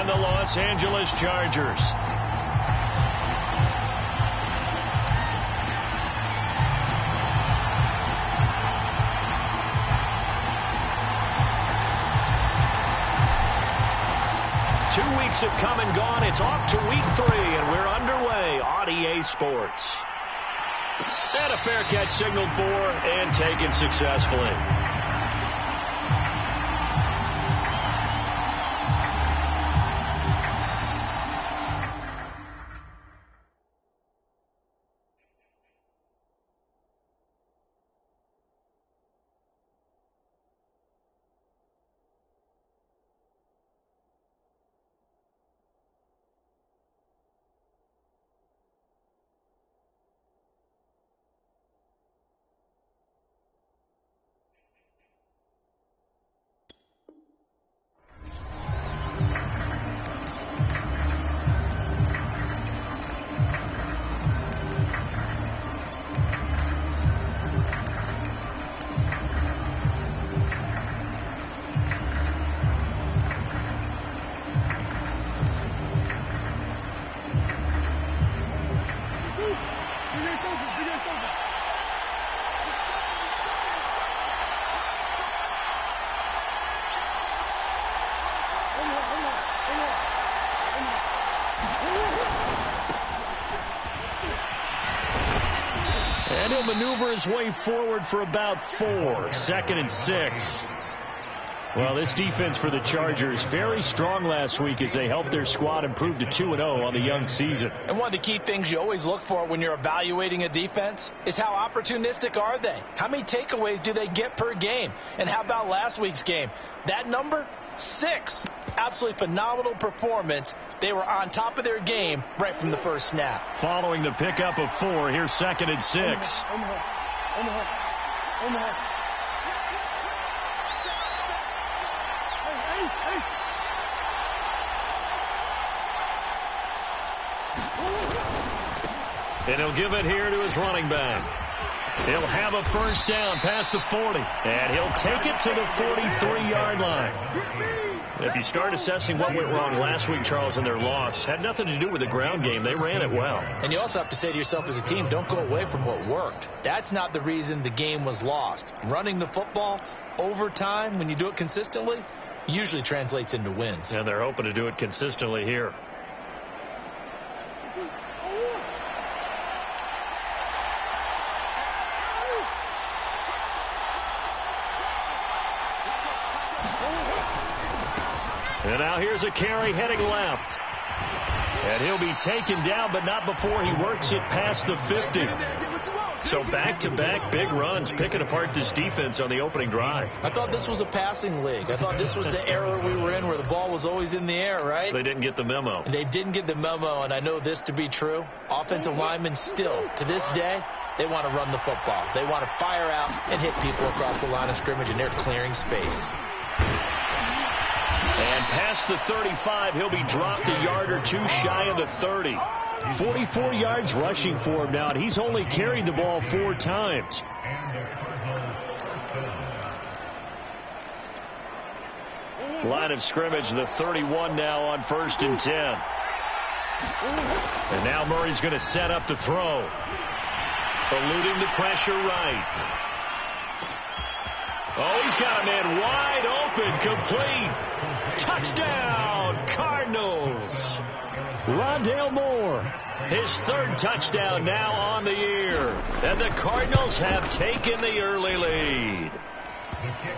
and the Los Angeles Chargers. Weeks have come and gone. It's off to week 3, and we're underway on EA Sports. And a fair catch signaled for and taken successfully. And he'll maneuver his way forward for about 4. 2nd and 6. Well, this defense for the Chargers, very strong last week as they helped their squad improve to 2-0 on the young season. And one of the key things you always look for when you're evaluating a defense is how opportunistic are they? How many takeaways do they get per game? And how about last week's game? That number, 6. Absolutely phenomenal performance. They were on top of their game right from the first snap. Following the pickup of 4, here's 2nd and 6. And he'll give it here to his running back. He'll have a first down past the 40. And he'll take it to the 43-yard line. If you start assessing what went wrong last week, Charles, in their loss, had nothing to do with the ground game. They ran it well. And you also have to say to yourself as a team, don't go away from what worked. That's not the reason the game was lost. Running the football over time, when you do it consistently, usually translates into wins. And they're hoping to do it consistently here. And now here's a carry heading left. And he'll be taken down, but not before he works it past the 50. So back-to-back big runs, picking apart this defense on the opening drive. I thought this was a passing league. I thought this was the era we were in where the ball was always in the air, right? They didn't get the memo. They didn't get the memo, and I know this to be true. Offensive linemen still, to this day, they want to run the football. They want to fire out and hit people across the line of scrimmage, and they're clearing space. And past the 35, he'll be dropped a yard or 2 shy of the 30. 44 yards rushing for him now, and he's only carried the ball 4 times. Line of scrimmage, the 31 now on 1st and 10. And now Murray's going to set up to throw. Eluding the pressure right. Oh, he's got a man wide open, complete. Touchdown, Cardinals. Rondale Moore, his 3rd touchdown now on the year. And the Cardinals have taken the early lead.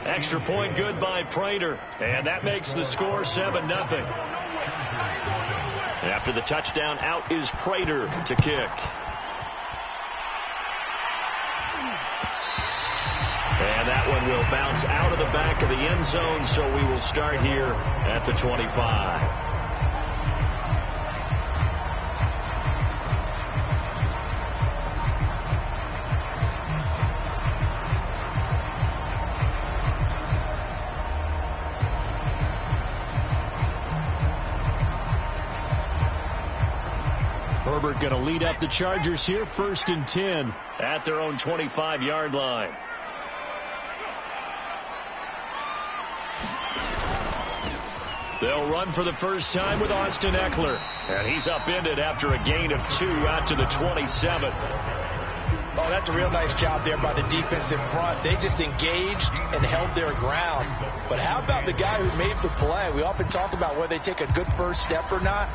Extra point good by Prater. And that makes the score 7-0. After the touchdown, out is Prater to kick. And that one will bounce out of the back of the end zone, so we will start here at the 25. Herbert going to lead up the Chargers here, 1st and 10 at their own 25-yard line. They'll run for the first time with Austin Eckler. And he's upended after a gain of 2 out to the 27. Oh, that's a real nice job there by the defense in front. They just engaged and held their ground. But how about the guy who made the play? We often talk about whether they take a good first step or not.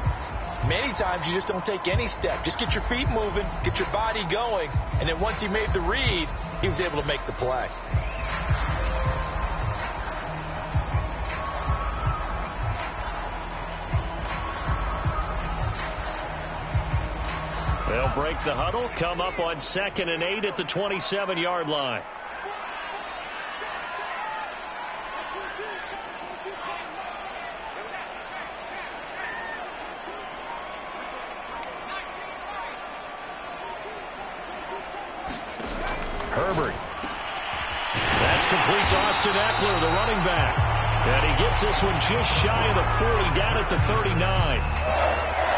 Many times you just don't take any step. Just get your feet moving, get your body going, and then once he made the read, he was able to make the play. They'll break the huddle, come up on 2nd and 8 at the 27-yard line. Herbert. That's complete to Austin Eckler, the running back. And he gets this one just shy of the 40, down at the 39.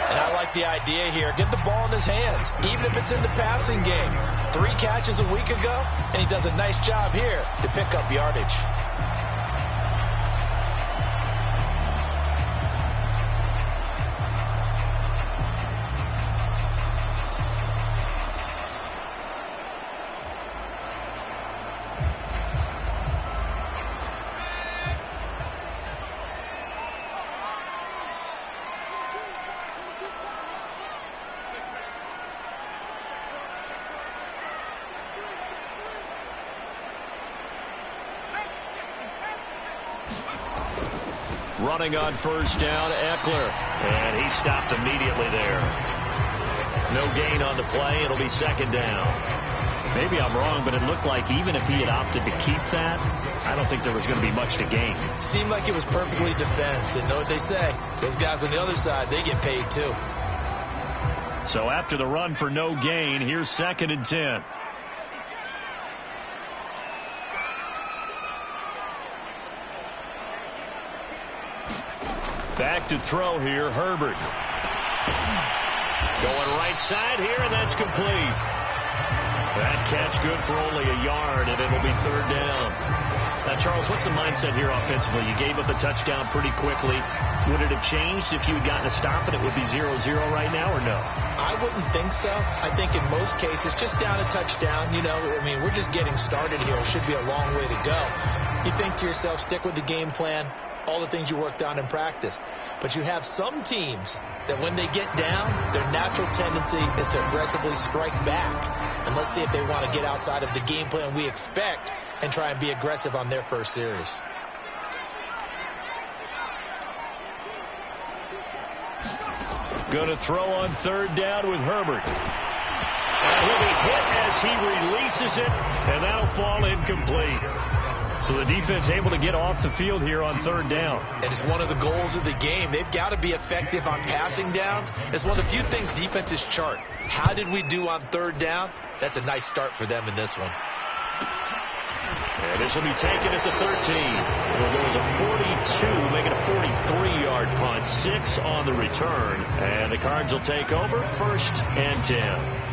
And I like the idea here. Get the ball in his hands, even if it's in the passing game. 3 catches a week ago, and he does a nice job here to pick up yardage. Running on first down, Eckler. And he stopped immediately there. No gain on the play. It'll be 2nd down. Maybe I'm wrong, but it looked like even if he had opted to keep that, I don't think there was going to be much to gain. Seemed like it was perfectly defense. And know what they say? Those guys on the other side, they get paid too. So after the run for no gain, here's 2nd and 10. Back to throw here, Herbert. Going right side here, and that's complete. That catch good for only a yard, and it'll be 3rd down. Now, Charles, what's the mindset here offensively? You gave up a touchdown pretty quickly. Would it have changed if you had gotten a stop and it would be 0-0 right now, or no? I wouldn't think so. I think in most cases, just down a touchdown, I mean, we're just getting started here. It should be a long way to go. You think to yourself, stick with the game plan, all the things you worked on in practice. But you have some teams that when they get down, their natural tendency is to aggressively strike back. And let's see if they want to get outside of the game plan we expect and try and be aggressive on their first series. Going to throw on 3rd down with Herbert. And he'll be hit as he releases it, and that'll fall incomplete. So the defense able to get off the field here on 3rd down. And it's one of the goals of the game. They've got to be effective on passing downs. It's one of the few things defenses chart. How did we do on 3rd down? That's a nice start for them in this one. And this will be taken at the 13. It'll go as a 42, make it a 43-yard punt. 6 on the return. And the Cards will take over 1st and 10.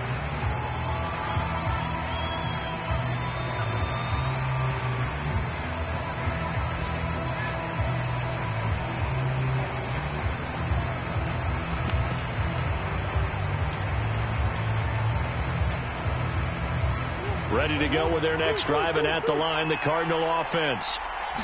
Ready to go with their next drive, and at the line, the Cardinal offense.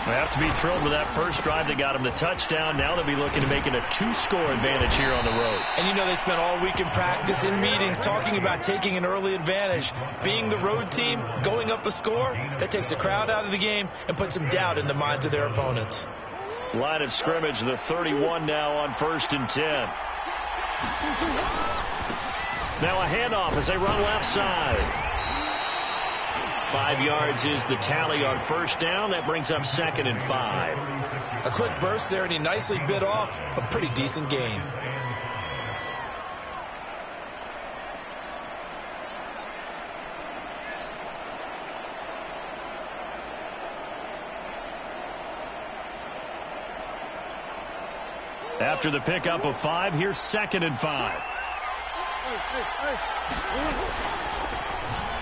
They have to be thrilled with that first drive that got them the touchdown. Now they'll be looking to make it a 2-score advantage here on the road. And they spent all week in practice, in meetings, talking about taking an early advantage. Being the road team, going up a score, that takes the crowd out of the game and puts some doubt in the minds of their opponents. Line of scrimmage, the 31 now on 1st and 10. Now a handoff as they run left side. 5 yards is the tally on 1st down. That brings up 2nd and 5. A quick burst there, and he nicely bit off a pretty decent gain. After the pickup of 5, here's 2nd and 5.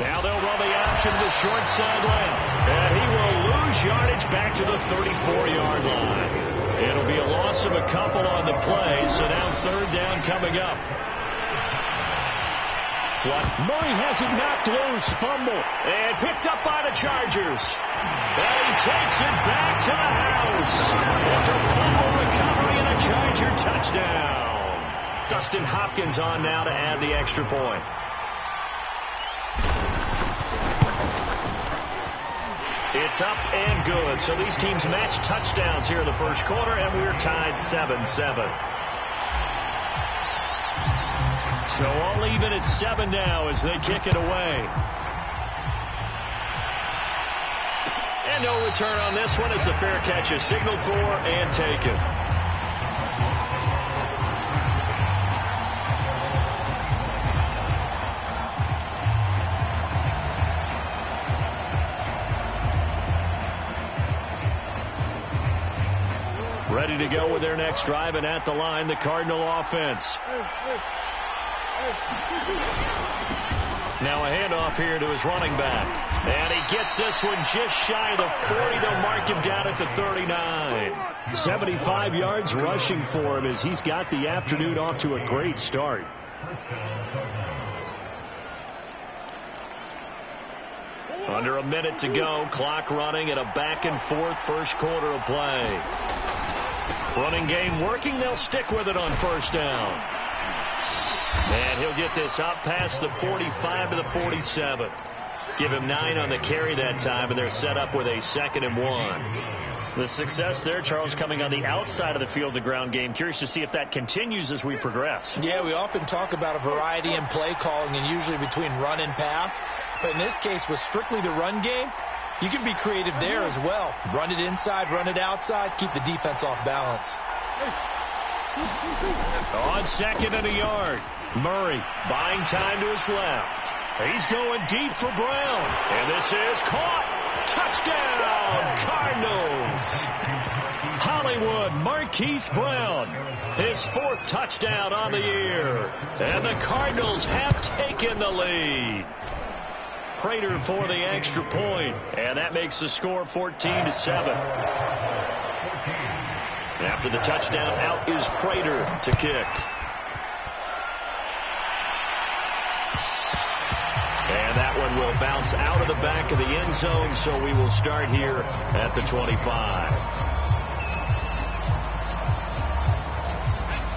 Now they'll run the option to the short side left. And he will lose yardage back to the 34-yard line. It'll be a loss of a couple on the play, so now third down coming up. Murray has it knocked loose, fumble, and picked up by the Chargers. And he takes it back to the house. It's a fumble recovery and a Charger touchdown. Dustin Hopkins on now to add the extra point. It's up and good. So these teams match touchdowns here in the first quarter, and we're tied 7-7. So all even at 7 now as they kick it away. And no return on this one as the fair catch is signaled for and taken. Ready to go with their next drive, and at the line, the Cardinal offense. Now a handoff here to his running back. And he gets this one just shy of the 40. They'll mark him down at the 39. 75 yards rushing for him as he's got the afternoon off to a great start. Under a minute to go. Clock running at a back-and-forth first quarter of play. Running game working. They'll stick with it on first down. And he'll get this up past the 45 to the 47. Give him 9 on the carry that time, and they're set up with a 2nd and 1. The success there, Charles, coming on the outside of the field, the ground game. Curious to see if that continues as we progress. Yeah, we often talk about a variety in play calling and usually between run and pass. But in this case, with strictly the run game, you can be creative there as well. Run it inside, run it outside, keep the defense off balance. On 2nd and a yard. Murray buying time to his left. He's going deep for Brown. And this is caught. Touchdown, Cardinals. Hollywood Marquise Brown. His 4th touchdown on the year. And the Cardinals have taken the lead. Prater for the extra point. And that makes the score 14-7. After the touchdown, out is Prater to kick. And that one will bounce out of the back of the end zone, so we will start here at the 25.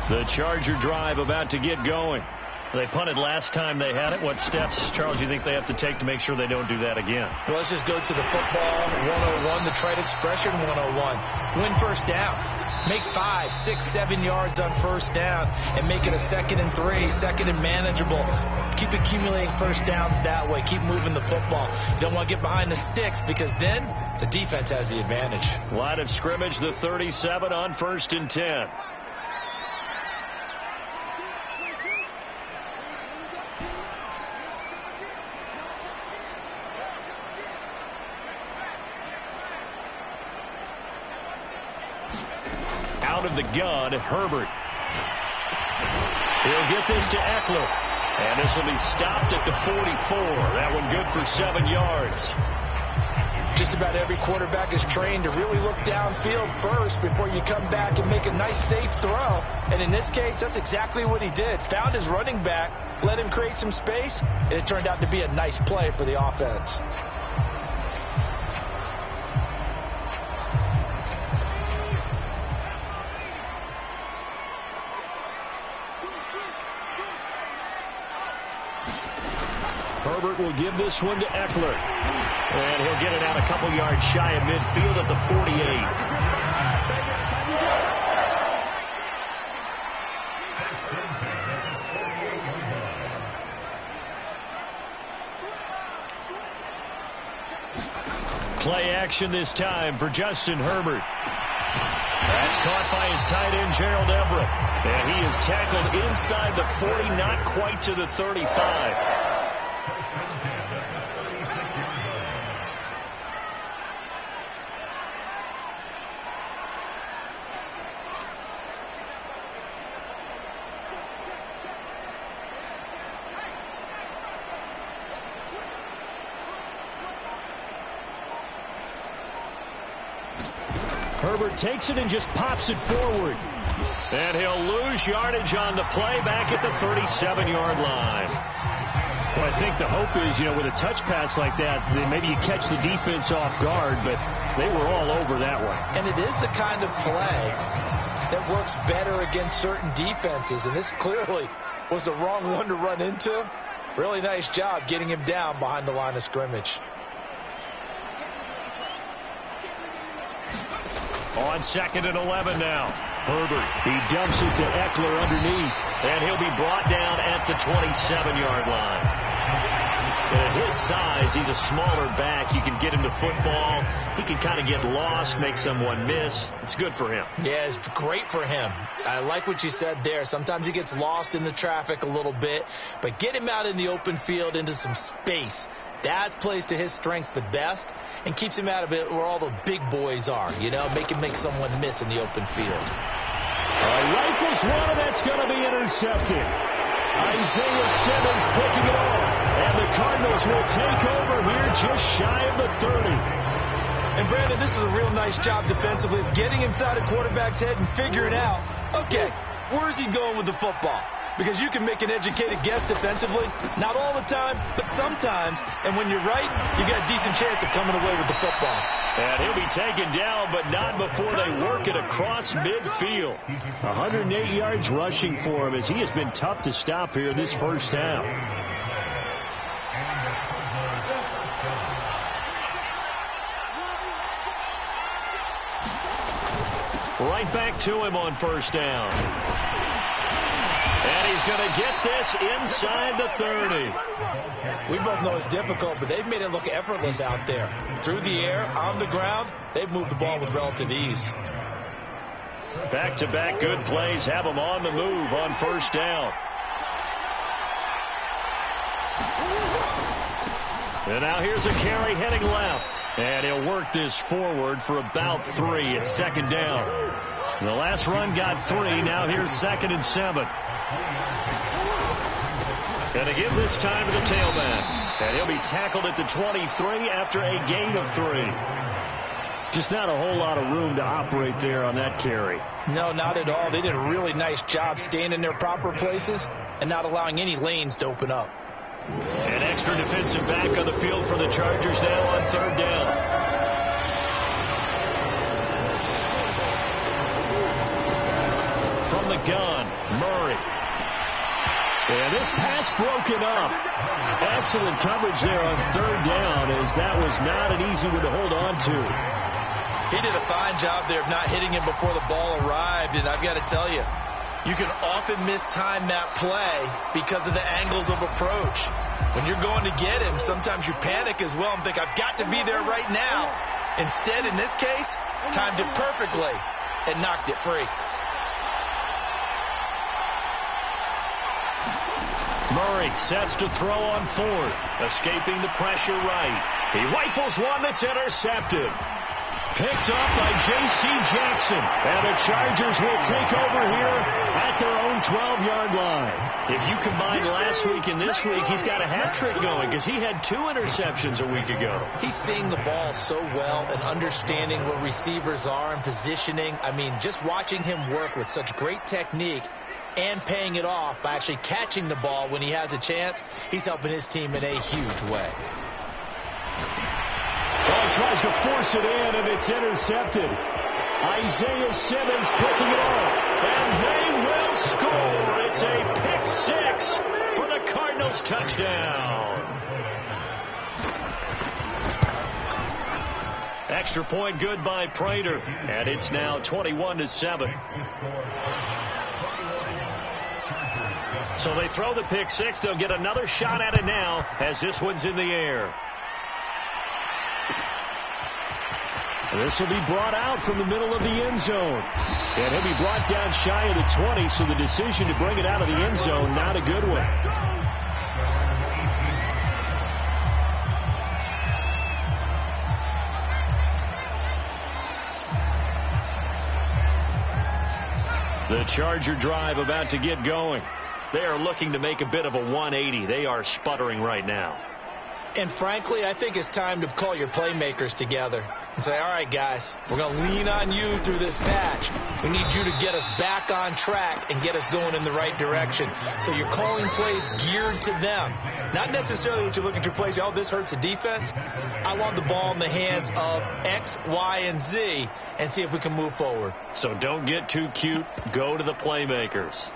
The Charger drive about to get going. They punted last time they had it. What steps, Charles, do you think they have to take to make sure they don't do that again? Well, let's just go to the football 101, the trite expression 101. Win first down. Make 5, 6, 7 yards on first down and make it a 2nd and 3, 2nd and manageable. Keep accumulating first downs that way. Keep moving the football. You don't want to get behind the sticks because then the defense has the advantage. Line of scrimmage, the 37 on 1st and 10. Out of the gun, Herbert. He'll get this to Eckler. And this will be stopped at the 44. That one good for 7 yards. Just about every quarterback is trained to really look downfield first before you come back and make a nice, safe throw. And in this case, that's exactly what he did. Found his running back, let him create some space, and it turned out to be a nice play for the offense. Herbert will give this one to Eckler. And he'll get it out a couple yards shy of midfield at the 48. Play action this time for Justin Herbert. That's caught by his tight end, Gerald Everett. And he is tackled inside the 40, not quite to the 35. Herbert takes it and just pops it forward. And he'll lose yardage on the play back at the 37-yard line. Well, I think the hope is, with a touch pass like that, then maybe you catch the defense off guard, but they were all over that one. And it is the kind of play that works better against certain defenses, and this clearly was the wrong one to run into. Really nice job getting him down behind the line of scrimmage. On 2nd and 11 now. Herbert, he dumps it to Eckler underneath, and he'll be brought down at the 27-yard line. And at his size, he's a smaller back. You can get him to football. He can kind of get lost, make someone miss. It's good for him. Yeah, it's great for him. I like what you said there. Sometimes he gets lost in the traffic a little bit, but get him out in the open field into some space. That plays to his strengths the best and keeps him out of it where all the big boys are, make him make someone miss in the open field. Rifles one, and that's going to be intercepted. Isaiah Simmons picking it off, and the Cardinals will take over here just shy of the 30. And Brandon, this is a real nice job defensively of getting inside a quarterback's head and figuring out, okay, where's he going with the football? Because you can make an educated guess defensively, not all the time, but sometimes. And when you're right, you've got a decent chance of coming away with the football. And he'll be taken down, but not before they work it across midfield. 108 yards rushing for him, as he has been tough to stop here this first down. Right back to him on first down. And he's going to get this inside the 30. We both know it's difficult, but they've made it look effortless out there. Through the air, on the ground, they've moved the ball with relative ease. Back-to-back good plays have them on the move on first down. And now here's a carry heading left. And he'll work this forward for about 3 at second down. The last run got 3. Now here's 2nd and 7. Going to give this time to the tailback. And he'll be tackled at the 23 after a gain of 3. Just not a whole lot of room to operate there on that carry. No, not at all. They did a really nice job staying in their proper places and not allowing any lanes to open up. An extra defensive back on the field for the Chargers now on 3rd down. From the gun, Murray. And this pass broken up. Excellent coverage there on 3rd down, as that was not an easy one to hold on to. He did a fine job there of not hitting him before the ball arrived, and I've got to tell you, you can often mistime that play because of the angles of approach. When you're going to get him, sometimes you panic as well and think, I've got to be there right now. Instead, in this case, timed it perfectly and knocked it free. Murray sets to throw on 4th, escaping the pressure right. He rifles one that's intercepted. Picked up by J.C. Jackson. And the Chargers will take over here at their own 12-yard line. If you combine last week and this week, he's got a hat trick going because he had 2 interceptions a week ago. He's seeing the ball so well and understanding where receivers are and positioning. I mean, just watching him work with such great technique and paying it off by actually catching the ball when he has a chance, he's helping his team in a huge way. Well, he tries to force it in, and it's intercepted. Isaiah Simmons picking it off, and they will score. It's a pick 6 for the Cardinals touchdown. Extra point good by Prater, and it's now 21-7. So they throw the pick 6. They'll get another shot at it now as this one's in the air. This will be brought out from the middle of the end zone. And he'll be brought down shy of the 20, so the decision to bring it out of the end zone, not a good one. The Charger drive about to get going. They are looking to make a bit of a 180. They are sputtering right now. And frankly, I think it's time to call your playmakers together. and say, all right, guys, we're going to lean on you through this patch. We need you to get us back on track and get us going in the right direction. So you're calling plays geared to them. Not necessarily what you look at your plays, oh, this hurts the defense. I want the ball in the hands of X, Y, and Z and see if we can move forward. So don't get too cute. Go to the playmakers.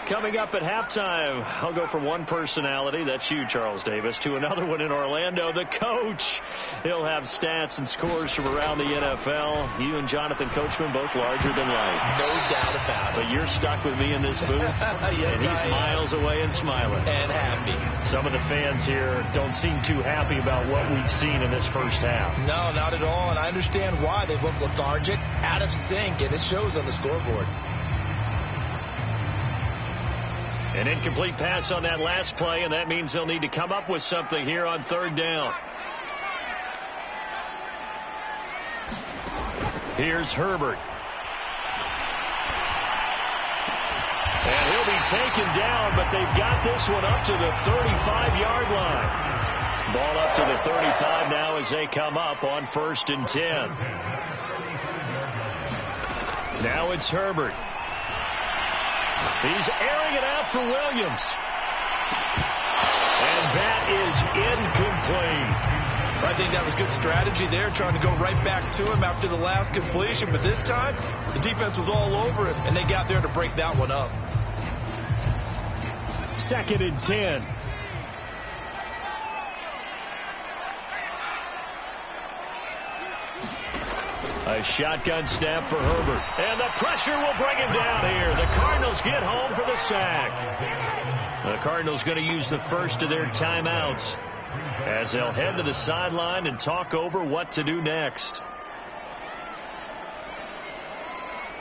Coming up at halftime, I'll go from one personality, that's you, Charles Davis, to another one in Orlando, the coach. He'll have stats and scores from around the NFL. You and Jonathan Coachman, both larger than life. No doubt about it. But you're stuck with me in this booth, yes, and he's miles away and smiling. And happy. Some of the fans here don't seem too happy about what we've seen in this first half. No, not at all, and I understand why. They've looked lethargic, out of sync, and it shows on the scoreboard. An incomplete pass on that last play, and that means they'll need to come up with something here on third down. Here's Herbert. And he'll be taken down, but they've got this one up to the 35-yard line. Ball up to the 35 now as they come up on 1st and 10. Now it's Herbert. He's airing it out for Williams. And that is incomplete. I think that was good strategy there, trying to go right back to him after the last completion. But this time, the defense was all over him, and they got there to break that one up. 2nd and 10. A shotgun snap for Herbert. And the pressure will bring him down here. The Cardinals get home for the sack. The Cardinals going to use the first of their timeouts as they'll head to the sideline and talk over what to do next.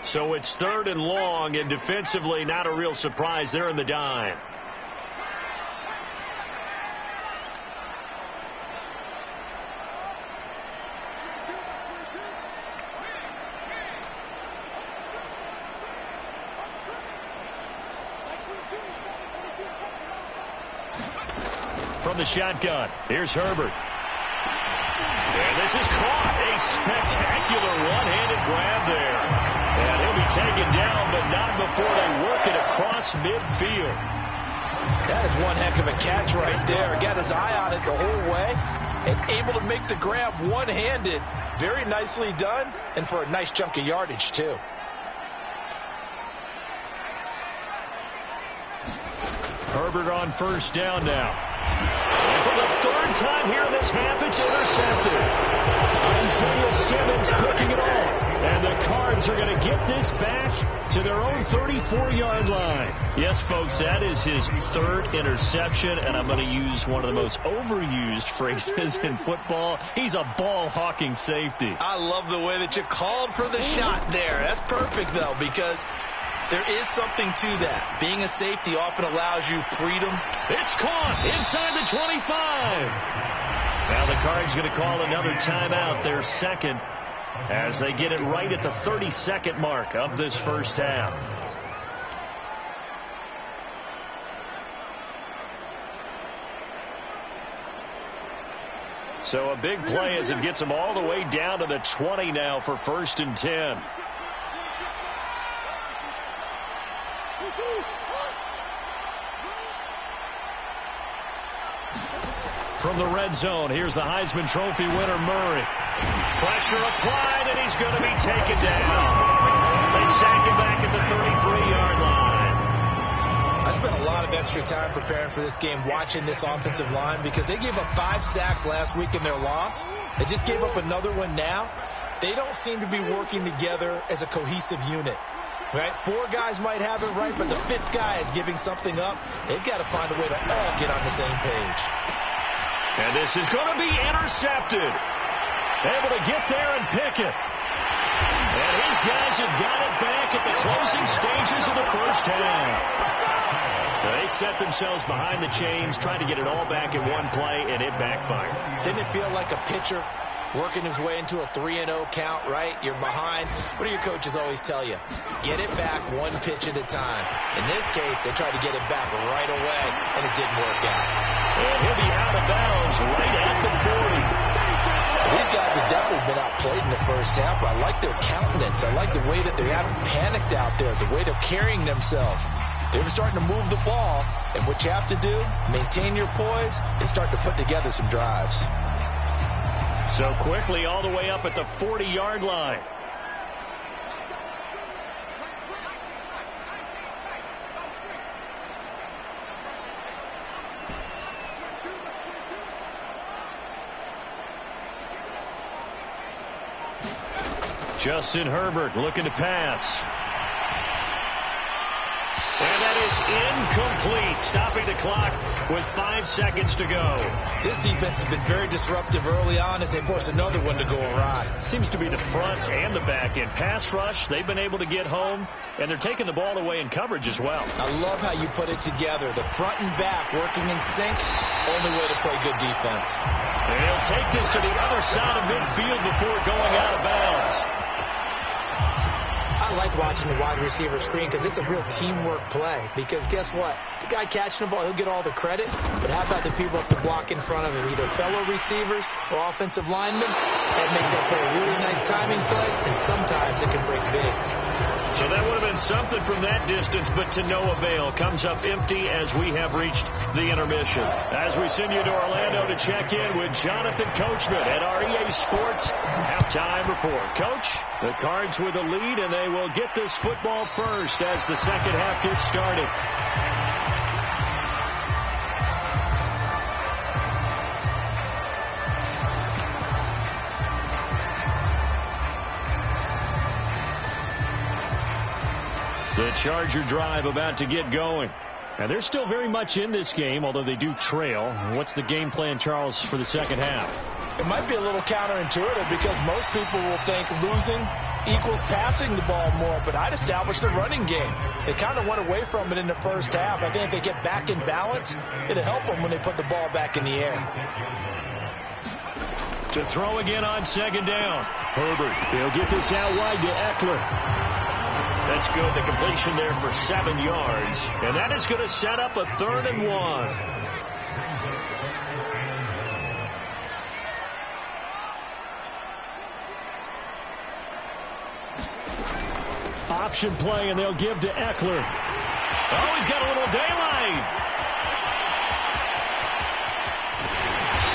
So it's 3rd and long, and defensively not a real surprise. They're in the dime. From the shotgun, here's Herbert. And this is caught. A spectacular one-handed grab there. And he'll be taken down, but not before they work it across midfield. That is one heck of a catch right there. Got his eye on it the whole way and able to make the grab one-handed. Very nicely done, and for a nice chunk of yardage, too. Herbert on 1st down now. And for the 3rd time here in this half, it's intercepted. Isaiah Simmons picking it off. And the Cards are going to get this back to their own 34-yard line. Yes, folks, that is his 3rd interception, and I'm going to use one of the most overused phrases in football. He's a ball-hawking safety. I love the way that you called for the shot there. That's perfect, though, because there is something to that. Being a safety often allows you freedom. It's caught inside the 25. Now the Cards going to call another timeout, their 2nd, as they get it right at the 32nd mark of this first half. So a big play as it gets them all the way down to the 20 now for 1st and 10. From the red zone, here's the Heisman Trophy winner, Murray. Pressure applied, and he's going to be taken down. They sack him back at the 33-yard line. I spent a lot of extra time preparing for this game, watching this offensive line, because they gave up 5 sacks last week in their loss. They just gave up another one now. They don't seem to be working together as a cohesive unit. Right? 4 guys might have it right, but the 5th guy is giving something up. They've got to find a way to all get on the same page. And this is going to be intercepted. Able to get there and pick it. And his guys have got it back at the closing stages of the first half. They set themselves behind the chains, trying to get it all back in one play, and it backfired. Didn't it feel like a pitcher working his way into a 3-0 count, right? You're behind. What do your coaches always tell you? Get it back one pitch at a time. In this case, they tried to get it back right away, and it didn't work out. And he'll be out of bounds right at the 40. These guys have definitely been outplayed in the first half. I like their countenance. I like the way that they haven't panicked out there, the way they're carrying themselves. They were starting to move the ball, and what you have to do, maintain your poise and start to put together some drives. So quickly all the way up at the 40-yard line. Justin Herbert looking to pass. And that is incomplete, stopping the clock with 5 seconds to go. This defense has been very disruptive early on as they force another one to go awry. Seems to be the front and the back end. Pass rush, they've been able to get home, and they're taking the ball away in coverage as well. I love how you put it together. The front and back working in sync, only way to play good defense. And he'll take this to the other side of midfield before going out of bounds. I like watching the wide receiver screen because it's a real teamwork play. Because guess what? The guy catching the ball, he'll get all the credit. But how about the people up the block in front of him, either fellow receivers or offensive linemen? That makes that play a really nice timing play, and sometimes it can break big. So that would have been something from that distance, but to no avail. Comes up empty as we have reached the intermission. As we send you to Orlando to check in with Jonathan Coachman at our EA Sports Halftime Report. Coach, the Cards with a lead, and they will get this football first as the second half gets started. The Charger drive about to get going. And they're still very much in this game, although they do trail. What's the game plan, Charles, for the second half? It might be a little counterintuitive because most people will think losing equals passing the ball more, but I'd establish the running game. They kind of went away from it in the first half. I think if they get back in balance, it'll help them when they put the ball back in the air. To throw again on second down. Herbert, he'll get this out wide to Eckler. That's good. The completion there for 7 yards. And that is going to set up a 3rd and 1. Option play, and they'll give to Eckler. Oh, he's got a little daylight.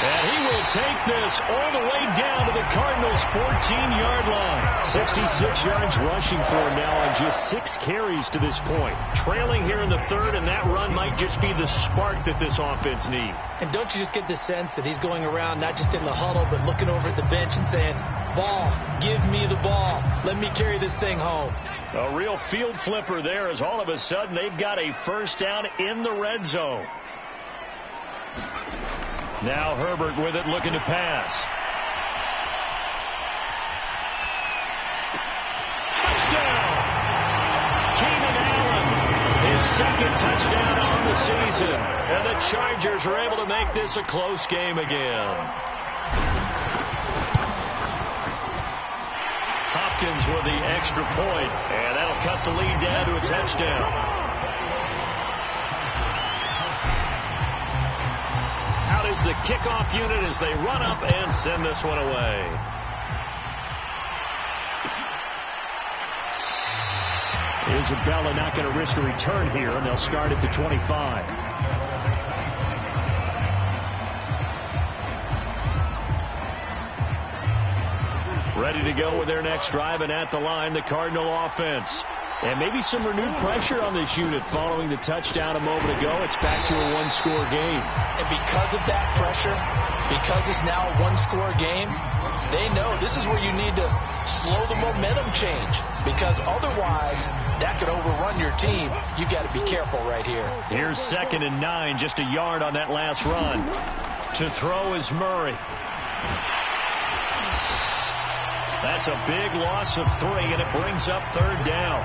And he will take this all the way down to the Cardinals' 14-yard line. 66 yards rushing for him now on just 6 carries to this point. Trailing here in the 3rd, and that run might just be the spark that this offense needs. And don't you just get the sense that he's going around not just in the huddle but looking over at the bench and saying, ball, give me the ball. Let me carry this thing home. A real field flipper there as all of a sudden they've got a first down in the red zone. Now Herbert with it, looking to pass. Touchdown! Keenan Allen, his 2nd touchdown on the season. And the Chargers are able to make this a close game again. Hopkins with the extra point, and that'll cut the lead down to a touchdown. Out is the kickoff unit as they run up and send this one away. Isabella not going to risk a return here, and they'll start at the 25. Ready to go with their next drive, and at the line, the Cardinal offense. And maybe some renewed pressure on this unit following the touchdown a moment ago. It's back to a 1-score game. And because of that pressure, because it's now a 1-score game, they know this is where you need to slow the momentum change. Because otherwise, that could overrun your team. You've got to be careful right here. Here's 2nd and 9, just a yard on that last run. To throw is Murray. That's a big loss of 3, and it brings up 3rd down.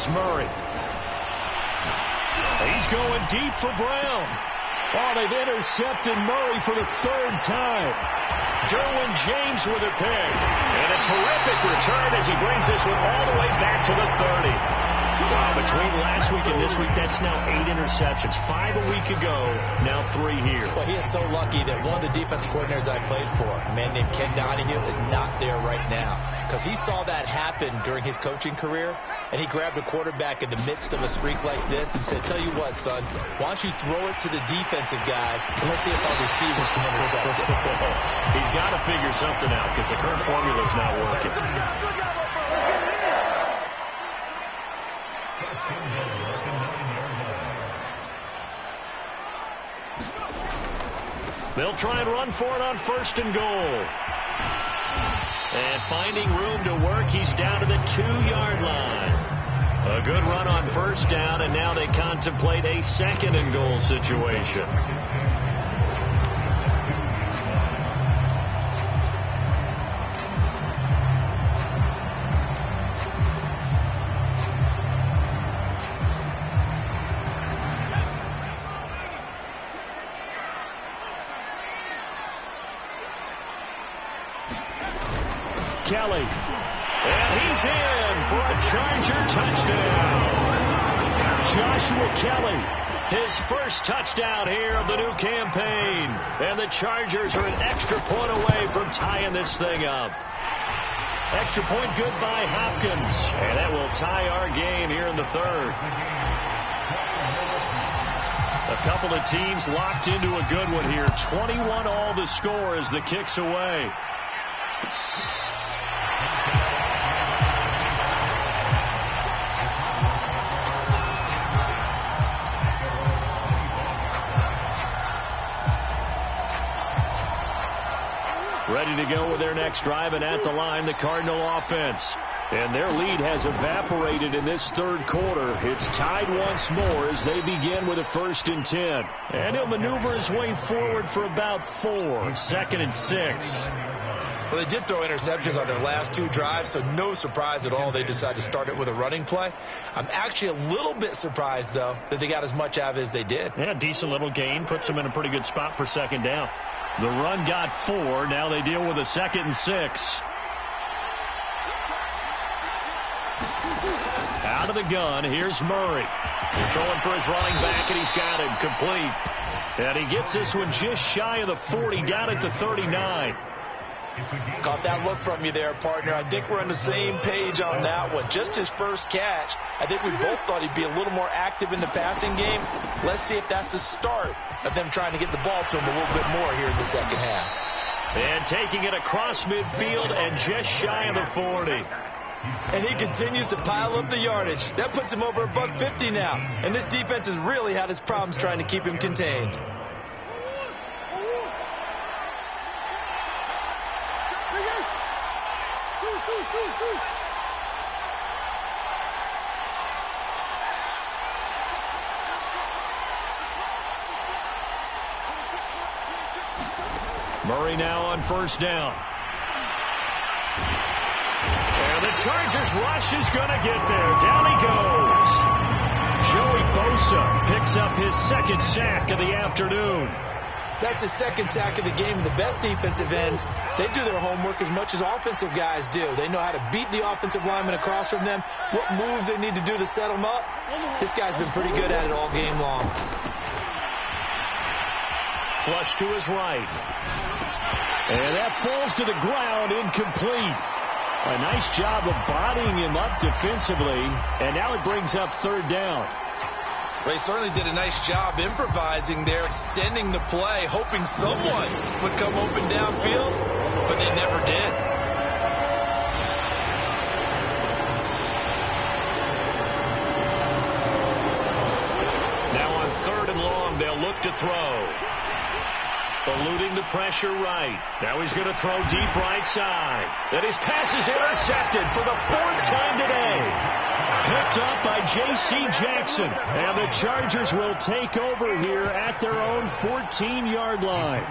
Here's Murray. He's going deep for Brown. Oh, they've intercepted Murray for the third time. Derwin James with a pick. And a terrific return as he brings this one all the way back to the 30. Wow, between last week and this week, that's now 8 interceptions. 5 a week ago, now 3 here. Well, he is so lucky that one of the defense coordinators I played for, a man named Ken Donahue, is not there right now. Because he saw that happen during his coaching career, and he grabbed a quarterback in the midst of a streak like this and said, tell you what, son, why don't you throw it to the defensive guys, and let's see if our receivers can intercept it. He's got to figure something out because the current formula is not working. They'll try and run for it on 1st and goal. And finding room to work, he's down to the 2-yard line. A good run on 1st down, and now they contemplate a 2nd and goal situation. Kelly. And he's in for a Charger touchdown. Joshua Kelly, his first touchdown here of the new campaign. And the Chargers are an extra point away from tying this thing up. Extra point good by Hopkins. And that will tie our game here in the 3rd. A couple of teams locked into a good one here. 21 all the score as the kick's away. Ready to go with their next drive, and at the line, the Cardinal offense. And their lead has evaporated in this 3rd quarter. It's tied once more as they begin with a 1st and 10. And he'll maneuver his way forward for about 4. 2nd and 6. Well, they did throw interceptions on their last 2 drives, so no surprise at all they decided to start it with a running play. I'm actually a little bit surprised, though, that they got as much out of it as they did. Yeah, decent little gain. Puts them in a pretty good spot for 2nd down. The run got 4. Now they deal with a 2nd and 6. Out of the gun, here's Murray. Throwing for his running back, and he's got him complete. And he gets this one just shy of the 40, down at the 39. Caught that look from you there, partner. I think we're on the same page on that one. Just his first catch. I think we both thought he'd be a little more active in the passing game. Let's see if that's the start of them trying to get the ball to him a little bit more here in the 2nd half. And taking it across midfield and just shy of the 40. And he continues to pile up the yardage. That puts him over $150 now. And this defense has really had its problems trying to keep him contained. Murray now on 1st down. And the Chargers rush is going to get there. Down he goes. Joey Bosa picks up his 2nd sack of the afternoon. That's his 2nd sack of the game. The best defensive ends, they do their homework as much as offensive guys do. They know how to beat the offensive lineman across from them, what moves they need to do to set them up. This guy's been pretty good at it all game long. Flush to his right. And that falls to the ground, incomplete. A nice job of bodying him up defensively, and now it brings up 3rd down. They certainly did a nice job improvising there, extending the play, hoping someone would come open downfield, but they never did. Now on 3rd and long, they'll look to throw. Eluding the pressure right. Now he's going to throw deep right side. And his pass is intercepted for the 4th time today. Picked up by J.C. Jackson. And the Chargers will take over here at their own 14-yard line.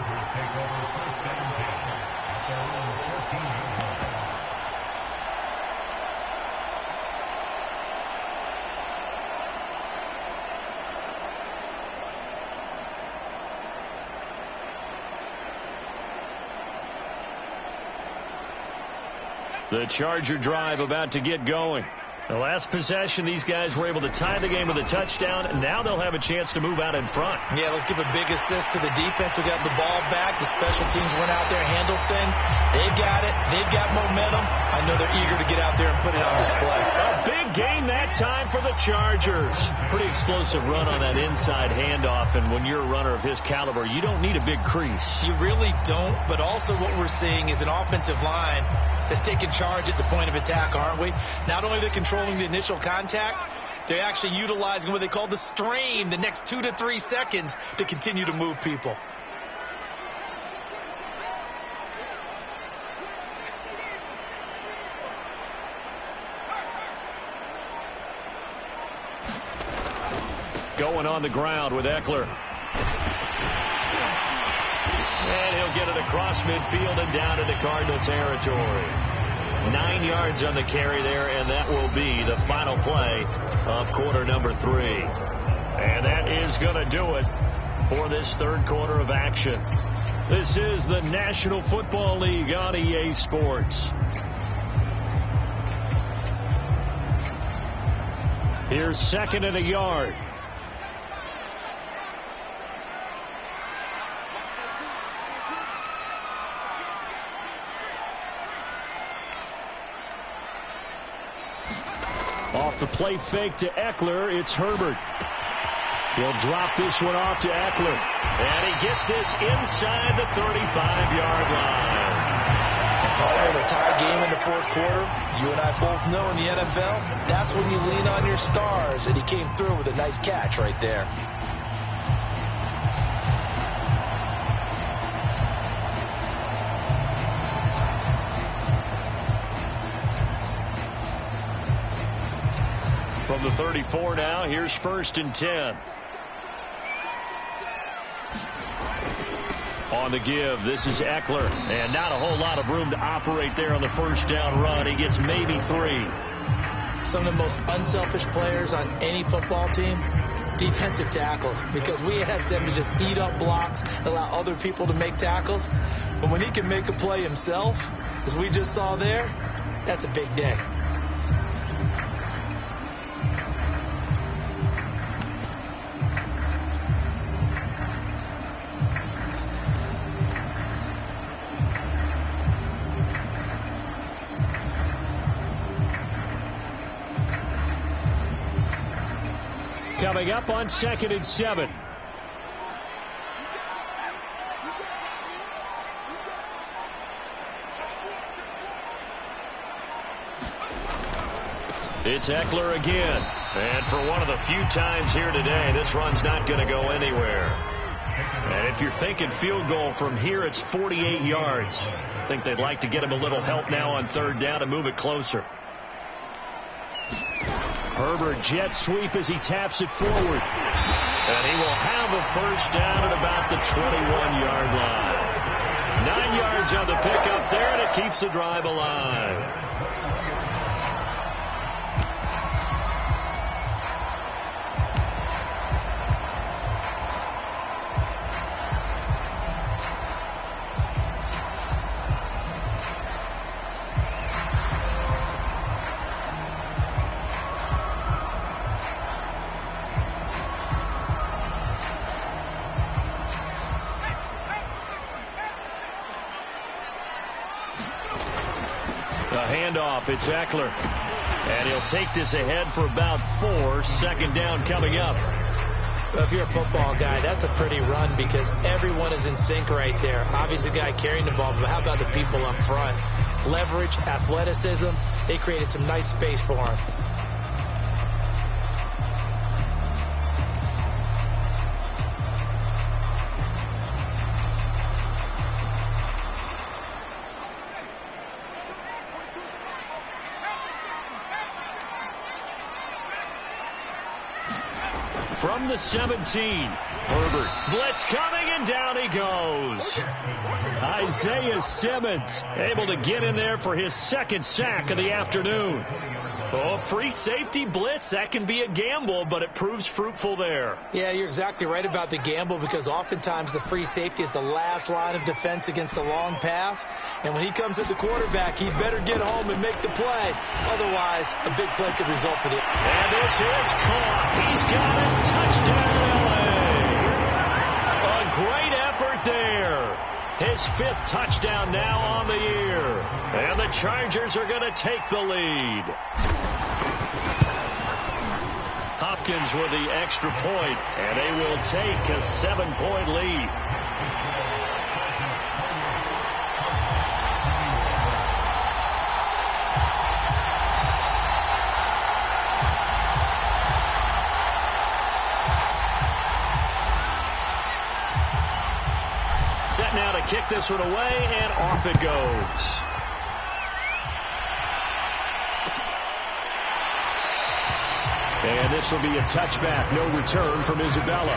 The Charger drive about to get going. The last possession, these guys were able to tie the game with a touchdown, and now they'll have a chance to move out in front. Yeah, let's give a big assist to the defense who got the ball back. The special teams went out there, handled things. They've got it. They've got momentum. I know they're eager to get out there and put it on display. A big game that time for the Chargers. Pretty explosive run on that inside handoff, and when you're a runner of his caliber, you don't need a big crease. You really don't, but also what we're seeing is an offensive line that's taking charge at the point of attack, aren't we? Not only are they controlling the initial contact, they're actually utilizing what they call the strain, the next 2 to 3 seconds, to continue to move people. Going on the ground with Eckler. And he'll get it across midfield and down into Cardinal territory. 9 yards on the carry there, and that will be the final play of quarter number 3. And that is going to do it for this third quarter of action. This is the National Football League on EA Sports. Here's 2nd and a yard. Off the play fake to Eckler, it's Herbert. He'll drop this one off to Eckler. And he gets this inside the 35-yard line. A tie game in the fourth quarter. You and I both know in the NFL, that's when you lean on your stars. And he came through with a nice catch right there. From the 34 now, here's 1st and 10. On the give, this is Eckler. And not a whole lot of room to operate there on the first down run. He gets maybe 3. Some of the most unselfish players on any football team, defensive tackles, because we ask them to just eat up blocks, allow other people to make tackles. But when he can make a play himself, as we just saw there, that's a big day. Coming up on 2nd and 7. It's Eckler again. And for one of the few times here today, this run's not going to go anywhere. And if you're thinking field goal from here, it's 48 yards. I think they'd like to get him a little help now on 3rd down and move it closer. Herbert jet sweep as he taps it forward. And he will have a first down at about the 21-yard line. 9 yards on the pickup there, and it keeps the drive alive. Handoff, it's Eckler. And he'll take this ahead for about 4. 2nd down coming up. Well, if you're a football guy, that's a pretty run because everyone is in sync right there. Obviously, the guy carrying the ball, but how about the people up front? Leverage, athleticism, they created some nice space for him. From the 17, Herbert. Blitz coming, and down he goes. Isaiah Simmons able to get in there for his 2nd sack of the afternoon. Oh, free safety blitz, that can be a gamble, but it proves fruitful there. Yeah, you're exactly right about the gamble, because oftentimes the free safety is the last line of defense against a long pass. And when he comes at the quarterback, he better get home and make the play. Otherwise, a big play could result for the... And this is caught. He's got it. Touchdown, LA. A great effort there. His 5th touchdown now on the year. And the Chargers are going to take the lead. Hopkins with the extra point, and they will take a 7-point lead. Set now to kick this one away, and off it goes. And this will be a touchback. No return from Isabella.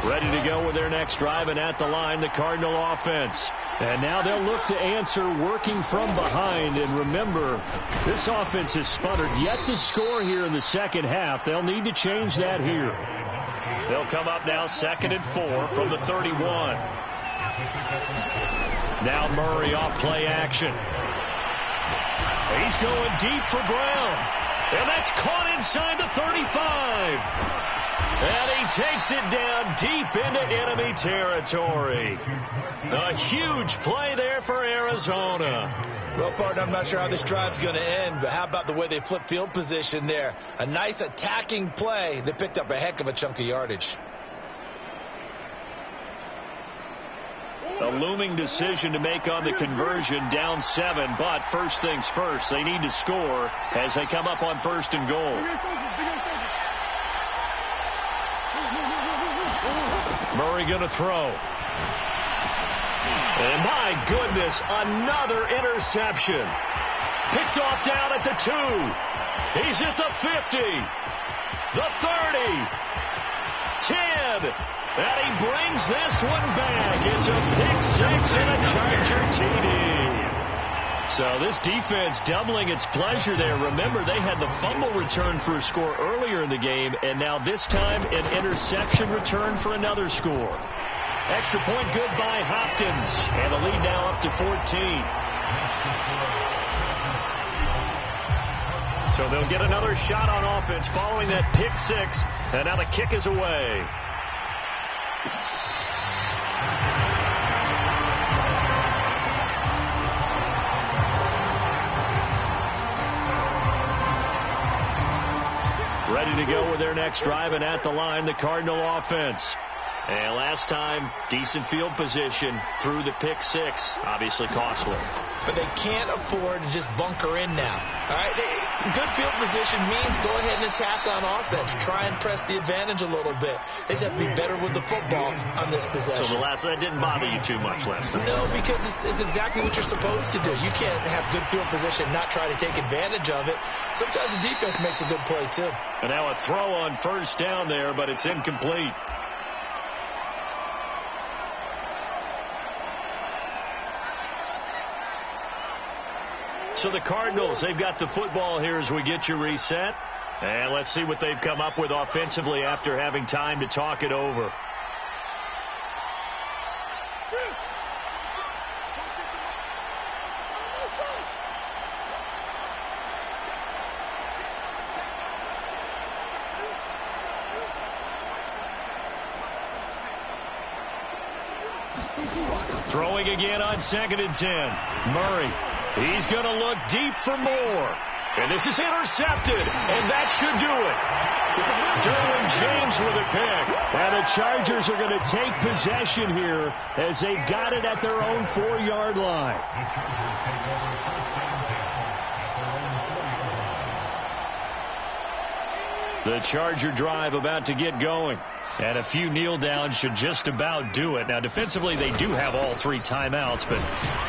Ready to go with their next drive, and at the line, the Cardinal offense. And now they'll look to answer working from behind. And remember, this offense has sputtered yet to score here in the second half. They'll need to change that here. They'll come up now 2nd and 4 from the 31. Now Murray off play action. He's going deep for Brown. And that's caught inside the 35. And he takes it down deep into enemy territory. A huge play there for Arizona. Well, partner, I'm not sure how this drive's going to end, but how about the way they flip field position there? A nice attacking play that picked up a heck of a chunk of yardage. A looming decision to make on the conversion, down 7, but first things first, they need to score as they come up on 1st and goal. Murray going to throw. And my goodness, another interception. Picked off down at the 2. He's at the 50, the 30, 10. And he brings this one back. It's a pick 6 and a Charger TD. So this defense doubling its pleasure there. Remember, they had the fumble return for a score earlier in the game, and now this time an interception return for another score. Extra point good by Hopkins. And the lead now up to 14. So they'll get another shot on offense following that pick 6. And now the kick is away. Ready to go with their next drive, and at the line, the Cardinal offense. And last time, decent field position through the pick 6. Obviously costly. But they can't afford to just bunker in now. All right, good field position means go ahead and attack on offense. Try and press the advantage a little bit. They just have to be better with the football on this possession. So that didn't bother you too much last time? No, because it's exactly what you're supposed to do. You can't have good field position, not try to take advantage of it. Sometimes the defense makes a good play, too. And now a throw on 1st down there, but it's incomplete. So the Cardinals, they've got the football here as we get you reset. And let's see what they've come up with offensively after having time to talk it over. Throwing again on 2nd and 10. Murray. He's going to look deep for more. And this is intercepted. And that should do it. Derwin James with a pick. And the Chargers are going to take possession here as they've got it at their own 4-yard line. The Charger drive about to get going. And a few kneel downs should just about do it. Now, defensively, they do have all 3 timeouts, but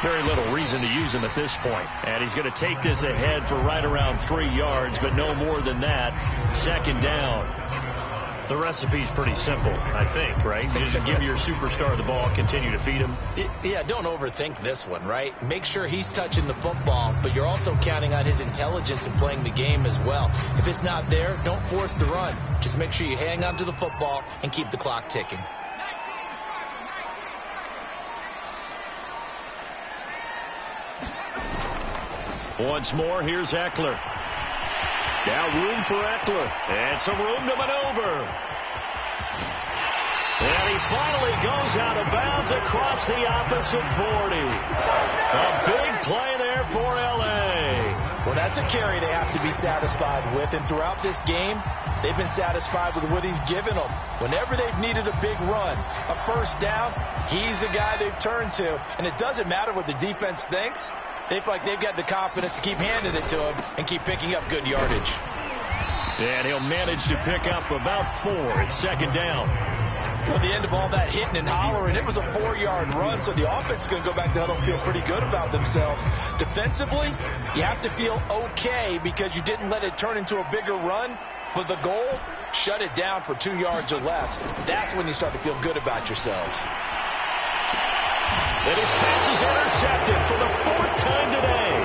very little reason to use them at this point. And he's going to take this ahead for right around 3 yards, but no more than that. 2nd down. The recipe's pretty simple, I think, right? Just give your superstar the ball, continue to feed him. Yeah, don't overthink this one, right? Make sure he's touching the football, but you're also counting on his intelligence in playing the game as well. If it's not there, don't force the run. Just make sure you hang on to the football and keep the clock ticking. Once more, here's Eckler. Now room for Eckler. And some room to maneuver. And he finally goes out of bounds across the opposite 40. A big play there for L.A. Well, that's a carry they have to be satisfied with. And throughout this game, they've been satisfied with what he's given them. Whenever they've needed a big run, a first down, he's the guy they've turned to. And it doesn't matter what the defense thinks. They feel like they've got the confidence to keep handing it to him and keep picking up good yardage. And he'll manage to pick up about 4. It's second down. Well, the end of all that hitting and hollering, it was a 4-yard run, so the offense is going to go back to huddle and feel pretty good about themselves. Defensively, you have to feel okay because you didn't let it turn into a bigger run. But the goal, shut it down for 2 yards or less. That's when you start to feel good about yourselves. And his pass is intercepted for the 4th time today.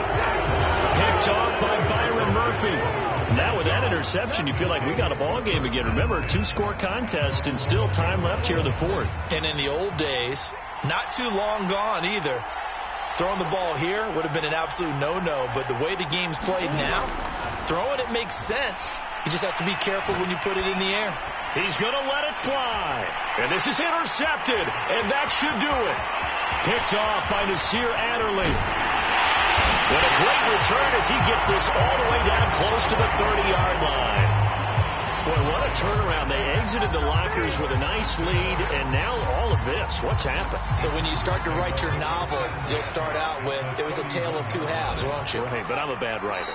Picked off by Byron Murphy. Now with that interception, you feel like we got a ball game again. Remember, 2-score contest and still time left here in the 4th. And in the old days, not too long gone either, throwing the ball here would have been an absolute no-no. But the way the game's played now, throwing it makes sense. You just have to be careful when you put it in the air. He's going to let it fly. And this is intercepted. And that should do it. Picked off by Nasir Adderley. What a great return as he gets this all the way down close to the 30-yard line. Boy, what a turnaround. They exited the lockers with a nice lead, and now all of this. What's happened? So when you start to write your novel, you'll start out with, it was a tale of 2 halves, won't you? Right, but I'm a bad writer.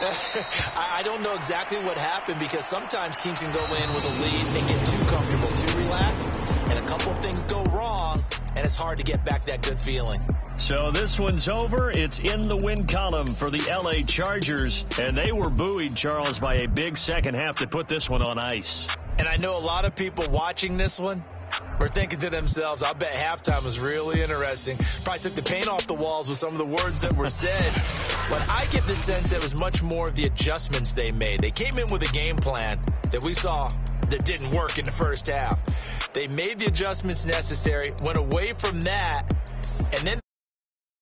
I don't know exactly what happened because sometimes teams can go in with a lead and get too comfortable, too relaxed, and a couple of things go wrong, and it's hard to get back that good feeling. So this one's over. It's in the win column for the L.A. Chargers, and they were buoyed, Charles, by a big second half to put this one on ice. And I know a lot of people watching this one were thinking to themselves, I bet halftime was really interesting. Probably took the paint off the walls with some of the words that were said. But I get the sense that it was much more of the adjustments they made. They came in with a game plan that we saw that didn't work in the first half. They made the adjustments necessary, went away from that, and then